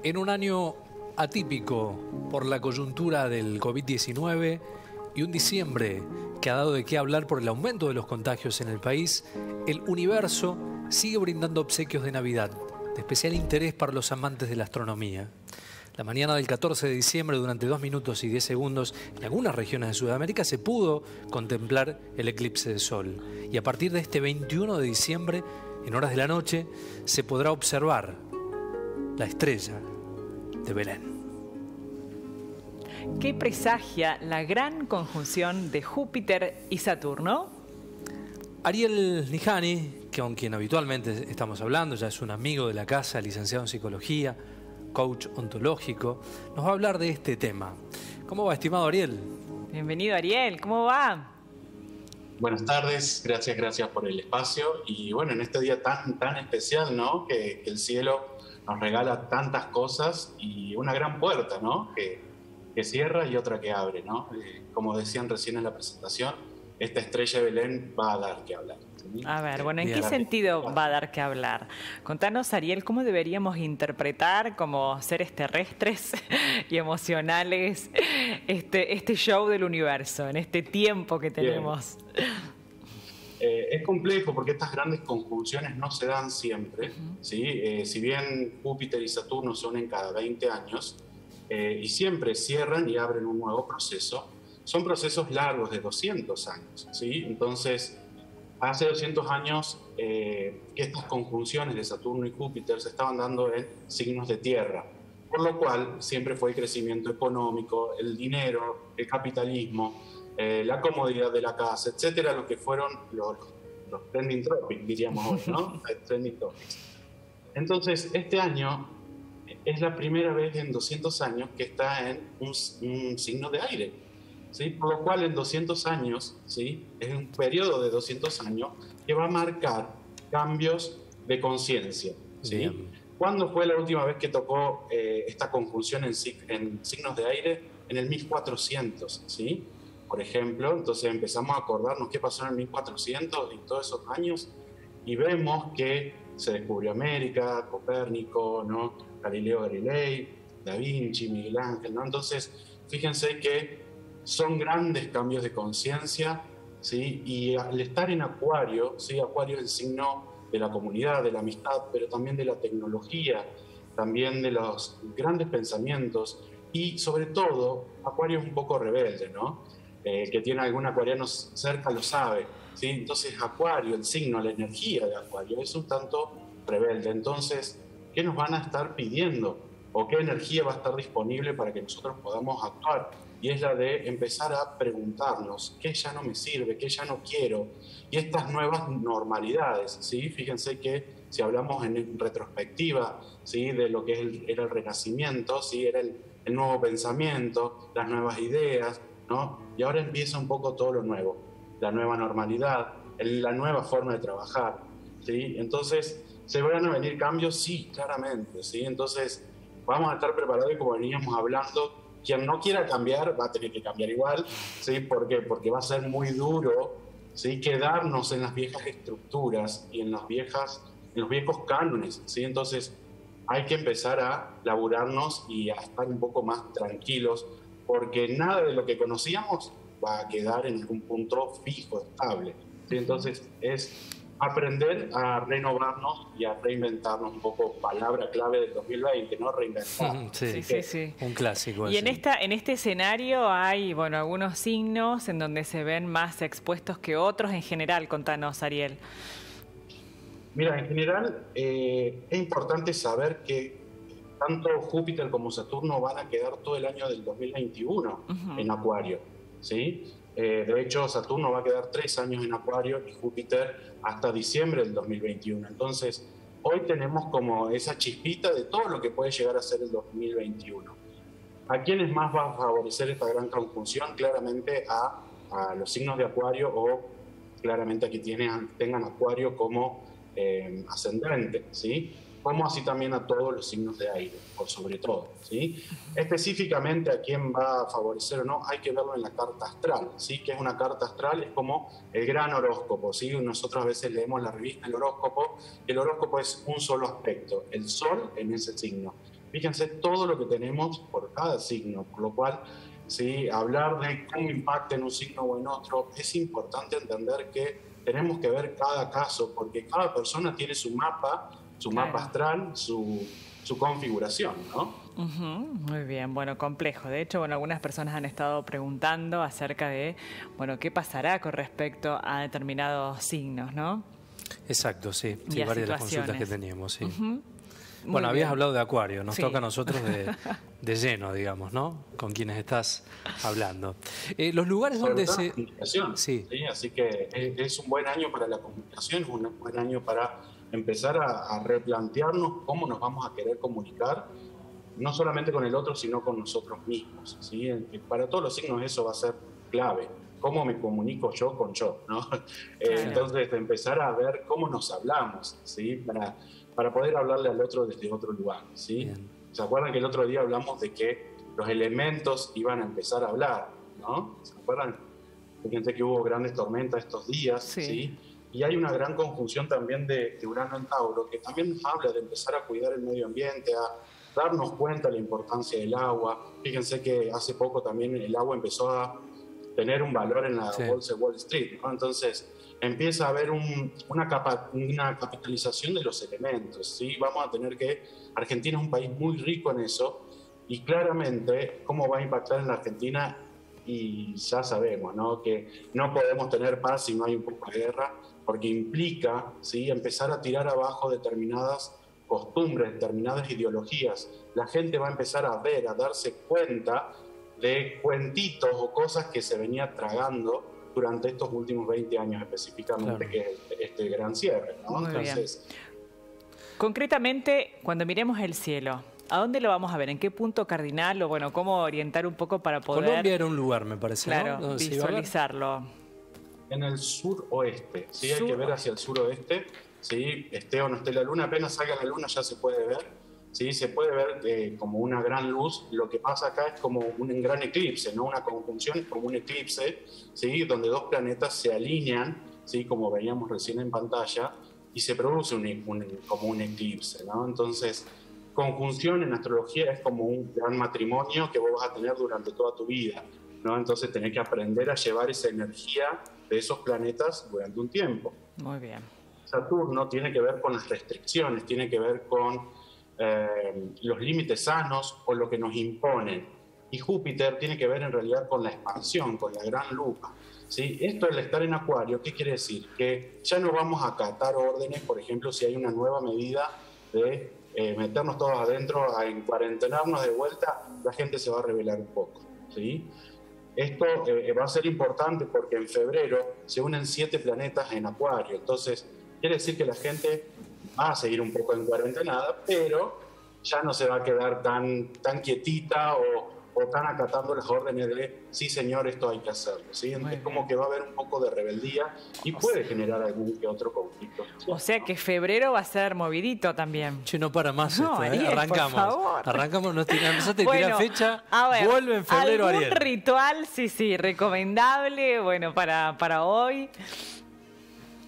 En un año atípico por la coyuntura del COVID-19 y un diciembre que ha dado de qué hablar por el aumento de los contagios en el país, el universo sigue brindando obsequios de Navidad, de especial interés para los amantes de la astronomía. La mañana del 14 de diciembre, durante 2 minutos y 10 segundos, en algunas regiones de Sudamérica se pudo contemplar el eclipse de sol. Y a partir de este 21 de diciembre, en horas de la noche, se podrá observar la estrella de Belén. ¿Qué presagia la gran conjunción de Júpiter y Saturno? Ariel Nijani, con quien habitualmente estamos hablando, ya es un amigo de la casa, licenciado en psicología, coach ontológico, nos va a hablar de este tema. ¿Cómo va, estimado Ariel? Bienvenido, Ariel. ¿Cómo va? Buenas tardes, gracias por el espacio. Y bueno, en este día tan especial, ¿no? Que el cielo nos regala tantas cosas y una gran puerta, ¿no? Que cierra y otra que abre, ¿no? Como decían recién en la presentación, esta estrella de Belén va a dar que hablar. ¿Sí? A ver, bueno, ¿en qué sentido va a dar que hablar? Contanos, Ariel, ¿cómo deberíamos interpretar como seres terrestres y emocionales este show del universo, en este tiempo que tenemos? Es complejo porque estas grandes conjunciones no se dan siempre, ¿sí? Si bien Júpiter y Saturno se unen cada 20 años y siempre cierran y abren un nuevo proceso, son procesos largos de 200 años, ¿sí? Entonces, hace 200 años que estas conjunciones de Saturno y Júpiter se estaban dando en signos de tierra, por lo cual siempre fue el crecimiento económico, el dinero, el capitalismo, la comodidad de la casa, etcétera, lo que fueron los trending topics, diríamos hoy, ¿no? Trending topics. Entonces, este año es la primera vez en 200 años que está en un signo de aire, ¿sí? Por lo cual en 200 años, ¿sí? Es un periodo de 200 años que va a marcar cambios de conciencia, ¿sí? ¿Cuándo fue la última vez que tocó esta conjunción en signos de aire? En el 1400, ¿sí? Por ejemplo, entonces empezamos a acordarnos qué pasó en el 1400 y todos esos años y vemos que se descubrió América, Copérnico, ¿no? Galileo Galilei, Da Vinci, Miguel Ángel, ¿no? Entonces, fíjense que son grandes cambios de conciencia, ¿sí? Y al estar en Acuario, ¿sí? Acuario es el signo de la comunidad, de la amistad, pero también de la tecnología, también de los grandes pensamientos y sobre todo, Acuario es un poco rebelde, ¿no? Que tiene algún acuariano cerca lo sabe, ¿sí? Entonces Acuario, el signo, la energía de Acuario es un tanto rebelde. Entonces, ¿qué nos van a estar pidiendo? ¿O qué energía va a estar disponible para que nosotros podamos actuar? Y es la de empezar a preguntarnos qué ya no me sirve, qué ya no quiero. Y estas nuevas normalidades, ¿sí? Fíjense que si hablamos en retrospectiva, ¿sí? De lo que era el renacimiento, ¿sí? Era el nuevo pensamiento, las nuevas ideas, ¿no? Y ahora empieza un poco todo lo nuevo, la nueva normalidad, la nueva forma de trabajar, ¿sí? Entonces, ¿se van a venir cambios? Sí, claramente, ¿sí? Entonces, vamos a estar preparados y como veníamos hablando, quien no quiera cambiar va a tener que cambiar igual, ¿sí? ¿Por qué? Porque va a ser muy duro, ¿sí? Quedarnos en las viejas estructuras y en los viejos cánones, ¿sí? Entonces, hay que empezar a laburarnos y a estar un poco más tranquilos, porque nada de lo que conocíamos va a quedar en algún punto fijo, estable, ¿sí? Entonces, es aprender a renovarnos y a reinventarnos un poco, palabra clave del 2020, ¿no? Reinventar. Sí. Un clásico. Y en este escenario hay, bueno, algunos signos en donde se ven más expuestos que otros. En general, contanos, Ariel. Mira, en general es importante saber que tanto Júpiter como Saturno van a quedar todo el año del 2021 en Acuario, ¿sí? De hecho, Saturno va a quedar 3 años en Acuario y Júpiter hasta diciembre del 2021. Entonces, hoy tenemos como esa chispita de todo lo que puede llegar a ser el 2021. ¿A quiénes más va a favorecer esta gran conjunción? Claramente a los signos de Acuario o claramente a que tengan Acuario como ascendente, ¿sí? Como así también a todos los signos de aire, por sobre todo, ¿sí? Específicamente a quién va a favorecer o no, hay que verlo en la carta astral, ¿sí? Que es una carta astral, es como el gran horóscopo, ¿sí? Nosotros a veces leemos la revista El Horóscopo, el horóscopo es un solo aspecto, el sol en ese signo. Fíjense todo lo que tenemos por cada signo, por lo cual, ¿sí? Hablar de cómo impacta en un signo o en otro, es importante entender que tenemos que ver cada caso, porque cada persona tiene su mapa astral, su configuración, ¿no? Muy bien, bueno, complejo. De hecho, bueno, algunas personas han estado preguntando acerca de, bueno, qué pasará con respecto a determinados signos, ¿no? Exacto, sí, Y sí, a varias de las consultas que situaciones. teníamos, sí. Muy Bueno, habías bien. hablado de Acuario, nos Sí. toca a nosotros de lleno, digamos, ¿no? Con quienes estás hablando. Los lugares Sobre donde todo la se... comunicación. Sí, ¿Sí? Así que es un buen año para la comunicación, es un buen año para empezar a replantearnos cómo nos vamos a querer comunicar, no solamente con el otro, sino con nosotros mismos, ¿sí? Para todos los signos eso va a ser clave. ¿Cómo me comunico yo con yo? ¿No? Entonces, empezar a ver cómo nos hablamos, ¿sí? Para poder hablarle al otro desde otro lugar, ¿sí? Bien. ¿Se acuerdan que el otro día hablamos de que los elementos iban a empezar a hablar, ¿no? ¿Se acuerdan? Fíjense que hubo grandes tormentas estos días, Sí. ¿sí? Y hay una gran conjunción también de Urano en Tauro, que también nos habla de empezar a cuidar el medio ambiente, a darnos cuenta de la importancia del agua. Fíjense que hace poco también el agua empezó a tener un valor en la Sí. bolsa de Wall Street, ¿no? Entonces empieza a haber una capitalización de los elementos, ¿sí? Vamos a tener que... Argentina es un país muy rico en eso, y claramente cómo va a impactar en la Argentina, y ya sabemos, ¿no? Que no podemos tener paz si no hay un poco de guerra, porque implica, ¿sí? Empezar a tirar abajo determinadas costumbres, determinadas ideologías. La gente va a empezar a ver, a darse cuenta de cuentitos o cosas que se venía tragando durante estos últimos 20 años específicamente, Claro. que es este gran cierre, ¿no? Muy bien. Entonces, Concretamente, cuando miremos el cielo, ¿a dónde lo vamos a ver? ¿En qué punto cardinal? O bueno, ¿cómo orientar un poco para poder, Colombia era un lugar, me parece, claro, ¿no? Sí, va a haber- visualizarlo? en el suroeste, ¿sí? Hay que ver Suroeste. hacia el suroeste, ¿sí? Esté o no esté la luna, apenas salga la luna ya se puede ver, ¿sí? Se puede ver como una gran luz. Lo que pasa acá es como un gran eclipse, ¿no? Una conjunción es como un eclipse, ¿sí? Donde dos planetas se alinean, ¿sí? Como veíamos recién en pantalla, y se produce como un eclipse, ¿no? Entonces, conjunción en astrología es como un gran matrimonio que vos vas a tener durante toda tu vida, ¿no? Entonces tenés que aprender a llevar esa energía de esos planetas durante un tiempo. Muy bien. Saturno tiene que ver con las restricciones, tiene que ver con los límites sanos o lo que nos imponen. Y Júpiter tiene que ver en realidad con la expansión, con la gran lupa, ¿sí? Esto, el estar en Acuario, ¿qué quiere decir? Que ya no vamos a acatar órdenes, por ejemplo, si hay una nueva medida de meternos todos adentro, a encuarentenarnos de vuelta, la gente se va a rebelar un poco, ¿sí? Esto va a ser importante porque en febrero se unen 7 planetas en Acuario, entonces quiere decir que la gente va a seguir un poco en cuarentenada, pero ya no se va a quedar tan quietita o tan acatando las órdenes de sí señor, esto hay que hacerlo, ¿sí? Es como que va a haber un poco de rebeldía y puede generar algún que otro conflicto. O sea que febrero va a ser movidito también. Che, no para más No, esto, ¿eh? Ariel, por Arrancamos. favor. Arrancamos, empezaste a tirar fecha, a ver, vuelve en febrero, ¿algún Ariel. ritual, sí, recomendable, bueno, para hoy?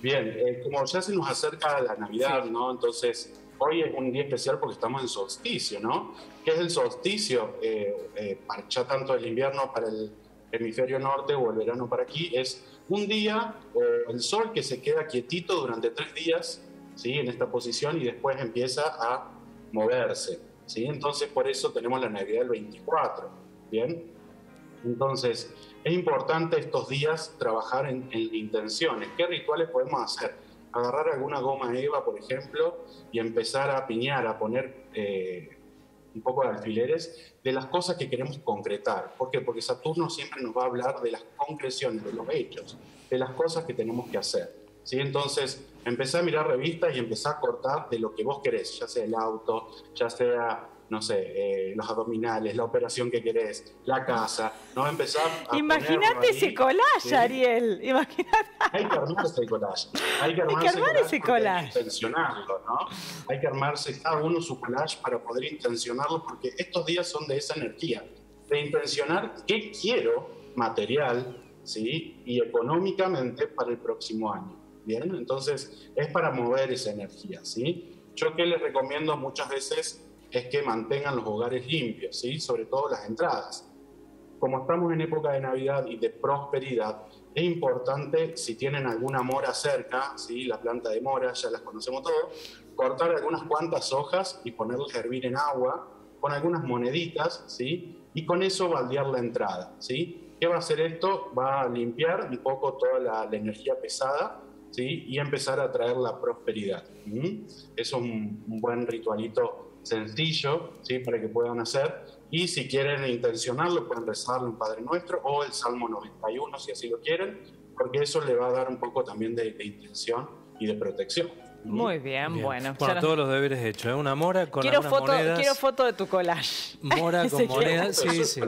Bien, como ya se nos acerca la Navidad, ¿no? Entonces, hoy es un día especial porque estamos en solsticio, ¿no? ¿Qué es el solsticio? Ya tanto el invierno para el hemisferio norte o el verano para aquí, es un día, el sol que se queda quietito durante 3 días, ¿sí? En esta posición, y después empieza a moverse, ¿sí? Entonces, por eso tenemos la Navidad del 24, ¿bien? Entonces, es importante estos días trabajar en intenciones. ¿Qué rituales podemos hacer? Agarrar alguna goma eva, por ejemplo, y empezar a piñar, a poner un poco de alfileres de las cosas que queremos concretar. ¿Por qué? Porque Saturno siempre nos va a hablar de las concreciones, de los hechos, de las cosas que tenemos que hacer, ¿sí? Entonces, empezá a mirar revistas y empezá a cortar de lo que vos querés, ya sea el auto, ya sea, no sé, los abdominales, la operación que querés, la casa, ¿no? Empezar a Imagínate ese collage, ¿sí? Ariel. Imagínate. Hay que armarse el collage. Hay que armar ese porque collage. hay que intencionarlo, ¿no? Hay que armarse cada uno su collage para poder intencionarlo, porque estos días son de esa energía, de intencionar qué quiero material, ¿sí? Y económicamente para el próximo año, ¿bien? Entonces, es para mover esa energía, ¿sí? Yo que les recomiendo muchas veces es que mantengan los hogares limpios, ¿sí? Sobre todo las entradas. Como estamos en época de Navidad y de prosperidad, es importante, si tienen alguna mora cerca, ¿sí? La planta de mora, ya las conocemos todos, cortar algunas cuantas hojas y ponerlas a hervir en agua con algunas moneditas, ¿sí? Y con eso baldear la entrada, ¿sí? ¿Qué va a hacer esto? Va a limpiar un poco toda la energía pesada, ¿sí? Y empezar a traer la prosperidad. Eso es un buen ritualito sencillo, ¿sí? Para que puedan hacer. Y si quieren intencionarlo, pueden rezarle un Padre Nuestro o el Salmo 91, si así lo quieren, porque eso le va a dar un poco también de intención y de protección. Muy bien, Bien. bueno. Bueno, todos los deberes hechos, ¿eh? Una mora con algunas monedas. Quiero foto de tu collage. Mora con monedas, sí, sí.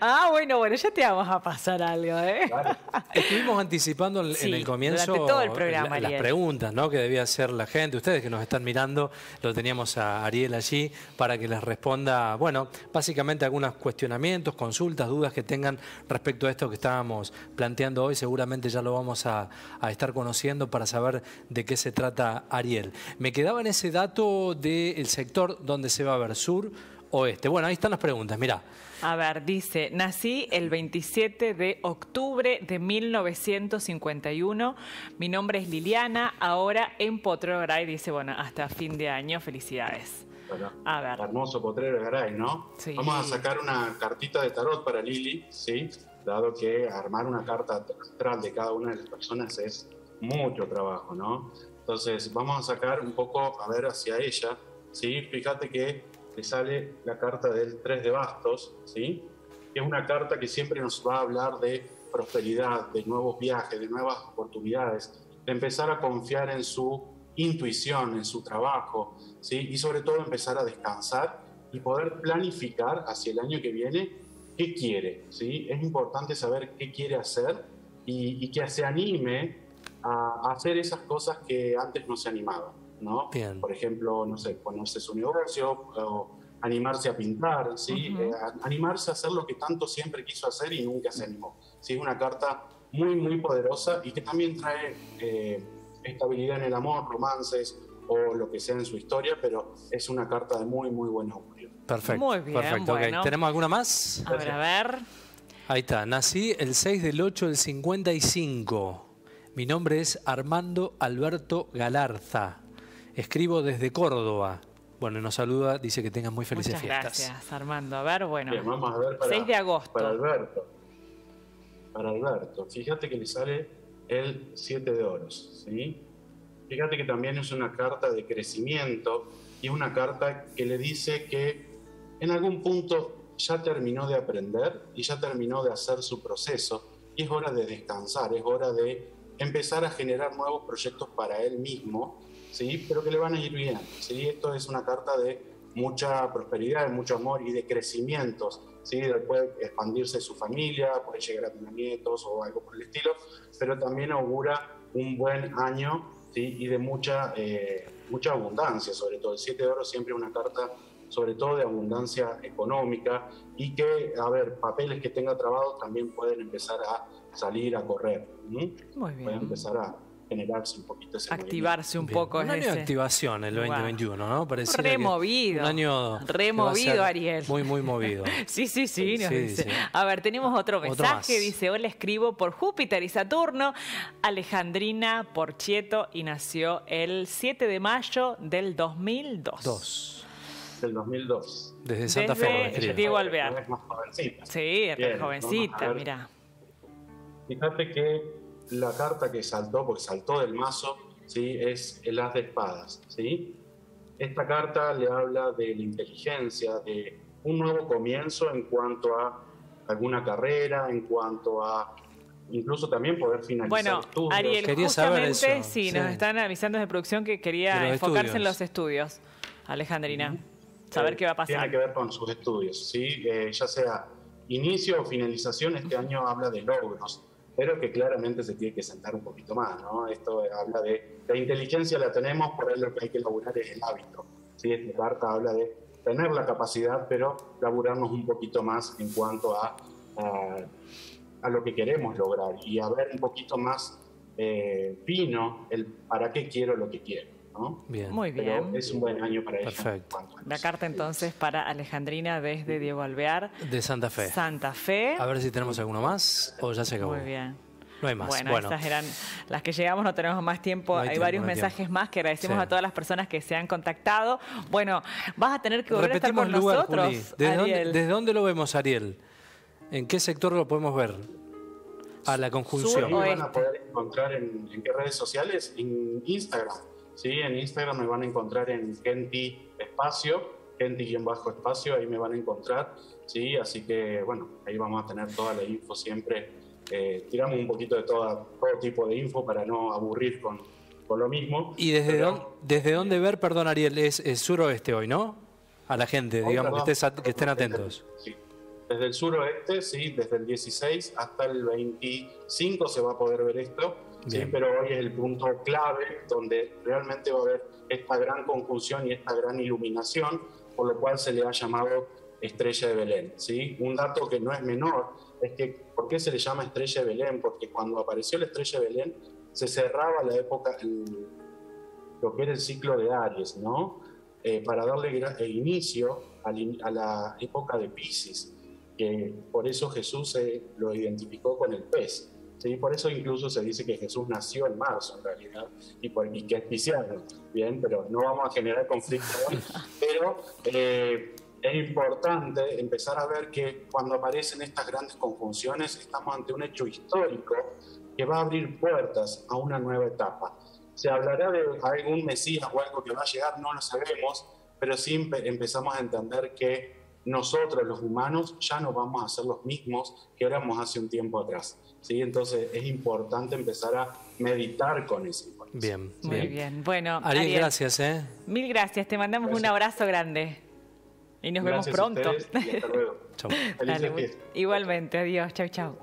Ah, bueno, ya te vamos a pasar algo, ¿eh? Claro. Estuvimos anticipando en el comienzo durante todo el programa, las Ariel. preguntas, ¿no? Que debía hacer la gente. Ustedes que nos están mirando, lo teníamos a Ariel allí para que les responda, bueno, básicamente algunos cuestionamientos, consultas, dudas que tengan respecto a esto que estábamos planteando hoy. Seguramente ya lo vamos a estar conociendo para saber de qué se trata Ariel. Me quedaba en ese dato del sector donde se va a ver sur, oeste. Bueno, ahí están las preguntas, mirá. A ver, dice, nací el 27 de octubre de 1951. Mi nombre es Liliana, ahora en Potrero Garay. Dice, bueno, hasta fin de año, felicidades. Bueno, a ver. Hermoso Potrero Garay, ¿no? Sí. Vamos a sacar una cartita de tarot para Lili, ¿sí? Dado que armar una carta astral de cada una de las personas es mucho trabajo, ¿no? Entonces, vamos a sacar un poco, a ver, hacia ella, ¿sí? Fíjate que le sale la carta del 3 de bastos, ¿sí? Que es una carta que siempre nos va a hablar de prosperidad, de nuevos viajes, de nuevas oportunidades, de empezar a confiar en su intuición, en su trabajo, ¿sí? Y sobre todo empezar a descansar y poder planificar hacia el año que viene qué quiere, ¿sí? Es importante saber qué quiere hacer y que se anime a hacer esas cosas que antes no se animaban, ¿no? Bien. Por ejemplo, no sé, ponerse su negocio, o animarse a pintar, ¿sí? Animarse a hacer lo que tanto siempre quiso hacer y nunca se animó. Sí, es una carta muy, muy poderosa y que también trae estabilidad en el amor, romances o lo que sea en su historia, pero es una carta de muy, muy buen augurio. Perfecto. Muy bien, perfecto. bueno. Okay. ¿Tenemos alguna más? A ver. Ahí está. Nací el 6 del 8 del 55. Mi nombre es Armando Alberto Galarza. Escribo desde Córdoba. Bueno, nos saluda, dice que tengan muy felices Muchas fiestas. gracias, Armando. A ver, bueno. Bien, vamos a ver 6 de agosto. Para Alberto. Para Alberto. Fíjate que le sale el 7 de oros, ¿sí? Fíjate que también es una carta de crecimiento y es una carta que le dice que en algún punto ya terminó de aprender y ya terminó de hacer su proceso y es hora de descansar, es hora de empezar a generar nuevos proyectos para él mismo, ¿sí? Pero que le van a ir bien, ¿sí? Esto es una carta de mucha prosperidad, de mucho amor y de crecimientos, ¿sí? Puede expandirse su familia, puede llegar a tener nietos o algo por el estilo, pero también augura un buen año, ¿sí? Y de mucha abundancia, sobre todo. El 7 de oro siempre es una carta sobre todo de abundancia económica y que, a ver, papeles que tenga trabados también pueden empezar a salir a correr. Muy bien. Pueden empezar a generarse un poquito ese activarse un Bien. poco. Un año de activación el 2021, ¿no? Pareciera removido. un año removido, Ariel. Muy, muy movido. Sí, nos sí, dice. sí. A ver, tenemos otro mensaje. más. Dice, hola, escribo por Júpiter y Saturno. Alejandrina Porchieto y nació el 7 de mayo del 2002. Del 2002. Desde Santa Fe. lo escribe. Diego Alvear. Es más jovencita. Sí, Bien, jovencita, vamos a ver. mira. Fíjate que la carta que saltó, porque saltó del mazo, ¿sí? Es el as de espadas, ¿sí? Esta carta le habla de la inteligencia, de un nuevo comienzo en cuanto a alguna carrera, en cuanto a incluso también poder finalizar Bueno, estudios. Ariel, Quería saber justamente eso, sí, nos sí. están avisando de producción que quería De los enfocarse estudios. en los estudios. Alejandrina, saber qué va a pasar. Tiene que ver con sus estudios, ¿sí? Ya sea inicio o finalización, este año habla de logros, pero que claramente se tiene que sentar un poquito más, ¿no? Esto habla de la inteligencia la tenemos, por ahí lo que hay que laburar es el hábito, ¿sí? Esta carta habla de tener la capacidad, pero laburarnos un poquito más en cuanto a lo que queremos lograr y a ver un poquito más fino el para qué quiero lo que quiero. ¿no? Bien. Muy bien. Pero es un buen año para ella. Perfecto. La carta entonces para Alejandrina desde Diego Alvear. De Santa Fe. Santa Fe. A ver si tenemos alguno más o ya se acabó. Muy bien. No hay más. Bueno, estas eran las que llegamos, no tenemos más tiempo. No hay tiempo, varios no hay mensajes tiempo. más que agradecemos Sí. a todas las personas que se han contactado. Bueno, vas a tener que volver a estar Repetimos con el lugar, nosotros, Juli. Ariel. ¿Desde dónde lo vemos, Ariel? ¿En qué sector lo podemos ver? A la conjunción. Ahí me van a poder encontrar en qué redes sociales, en Instagram. ¿Sí? En Instagram me van a encontrar en Kenti Espacio, Kenti-Espacio, ahí me van a encontrar. ¿Sí? Así que, bueno, ahí vamos a tener toda la info siempre. Tiramos un poquito de todo tipo de info para no aburrir con lo mismo. ¿Y desde dónde ver, perdón, Ariel? Es suroeste hoy, ¿no? A la gente, Hoy, digamos, perdón, que estén atentos. Sí. Desde el suroeste, sí, desde el 16 hasta el 25 se va a poder ver esto, sí, pero hoy es el punto clave donde realmente va a haber esta gran conjunción y esta gran iluminación, por lo cual se le ha llamado Estrella de Belén, ¿sí? Un dato que no es menor es que, ¿por qué se le llama Estrella de Belén? Porque cuando apareció la Estrella de Belén se cerraba la época, lo que era el ciclo de Aries, ¿no? Para darle inicio a la época de Piscis, que por eso Jesús lo identificó con el pez. ¿Sí? Por eso incluso se dice que Jesús nació en marzo, en realidad, y que es pisciano. Bien, pero no vamos a generar conflicto hoy. Pero es importante empezar a ver que cuando aparecen estas grandes conjunciones estamos ante un hecho histórico que va a abrir puertas a una nueva etapa. Se hablará de algún Mesías o algo que va a llegar, no lo sabemos, pero sí empezamos a entender que nosotros los humanos ya no vamos a ser los mismos que éramos hace un tiempo atrás, ¿sí? Entonces es importante empezar a meditar con esa información. Bien, Muy bien. Bueno, Ariel, gracias. Mil gracias, te mandamos un abrazo grande y nos vemos pronto. A ustedes y hasta luego. Chau. Felices fiestas. Igualmente, adiós, chau, chau.